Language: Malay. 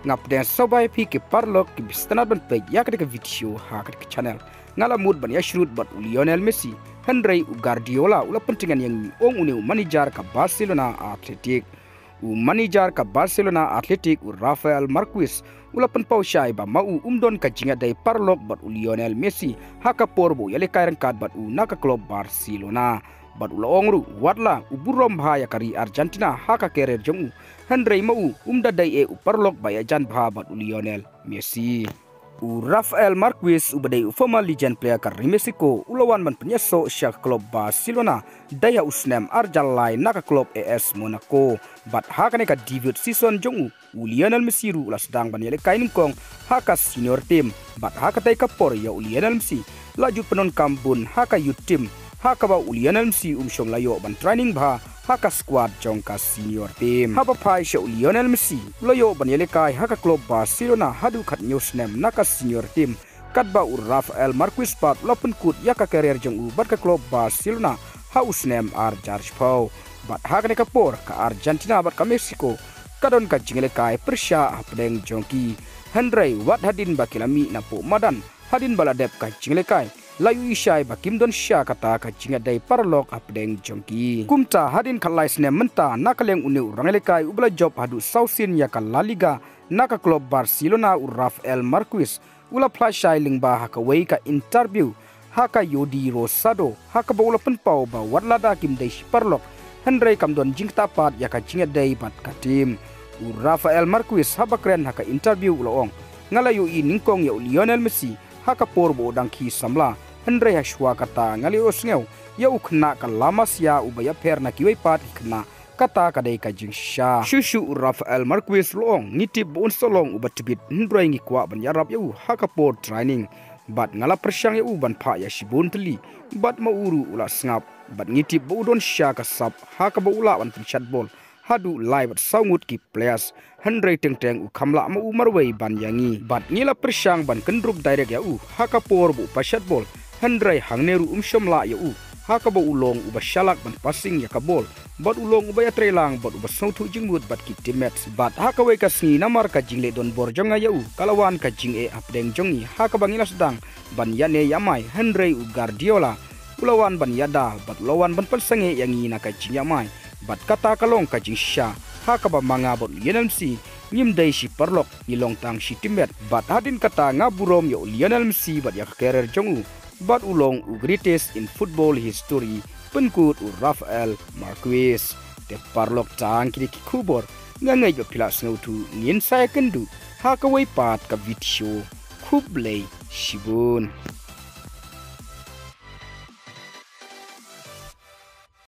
ngap den sobai pi ke parlok ke bistanat ban pe ya ke video ha ke channel ngala mood ban ya shrut bat Lionel Messi Henry Guardiola ula pentingan yang ong uni manager ka Barcelona Athletic manager ka Barcelona Athletic Rafael Marquez ula penpau syai ba mau umdon ka jinga dai parlok bat Lionel Messi haka porbo yale kairan kad bat naka klub Barcelona bat ula ongru watla uburom bahaya kari Argentina haka kerer jemu Henry mau umda dai parlok baya jan bha bat Lionel Messi Rafael Marquez ubadai former legend player kari Mexico ulawan man penyeso syak klub Barcelona daya usnem arjalai naka klub AS Monaco bat haka neka debut season jongu Lionel Messi ru ulas sedang ban yale kainin kong haka senior team bat haka tai kapor ya Lionel Messi laju penon kambun haka youth team haka ba Lionel Messi umsyong layo ban training bha haka squad jong ka senior team haba pai sya Lionel Messi layo ban yale kai haka klub Barcelona hadu khat news nem naka senior team katba Rafael Marquez pat lapun kut ya ka career jong bat ka klub Barcelona haus nem George Pau bat haka ne kapor ka Argentina bat ka Mexico kadon ka jingele kai persya apdeng jongki Henry wat hadin bakilami na po madan hadin baladep ka jingele kai layu isyai bakim don sya kata ka jinga dai parlok apdeng jongki kumta hadin kalai sne menta nakaleng uni urangele kai ubla job hadu sausin ya ka La Liga naka klub Barcelona Rafael Marquez ula flashai lingba haka wei ka interview haka Yodi Rosado haka ba ula penpau ba watlada kim dai parlok Henry kamdon jing tapat ya ka jinga dai bat ka tim Rafael Marquez haba kren haka interview ula ong ngalayu i ningkong ya Lionel Messi haka porbo dangki samla Henry hashwa kata ngali osngeu ya ukna ka lamas ya ubaya perna kiwei pat ikna kata kadai ka jingsha shushu Rafael Marquez long ngitip bon solong ubatibit Henry ngi kwa ban yarap ya haka por training bat ngala persyang ya ban pha ya shibun teli bat mauru ula snap bat ngitip bodon sya ka sap haka ba ula ban pinchat bol hadu live at saungut ki players Henry teng kamla ma umarwei ban yangi bat ngila persyang ban kendrup direct ya haka por bu pashat bol Henry hangneru umsyamla ya haka ba ulong uba shalak ban passing ya ka bol bat ulong uba ya trelang bat uba sautu jingmut bat ki teammates bat haka wei kasni namar ka jingle don borjonga ya kalawan ka jing apdeng jongi haka bangila sedang ban yane yamai Henry Guardiola ulawan ban yada bat lawan ban palsange yangi na ka jing yamai bat kata kalong ka jing sha haka ba manga bot Lionel Messi ngim dai si parlok ilong tang si teammate bat hadin kata ngaburom yo Lionel Messi bat ya career jongu bat ulong greatest in football history penkut Rafael Marquez te parlok tang kini ki kubor ngangai ba pilas ngautu ngin saya kendu haka wei pat ka video kublei shibun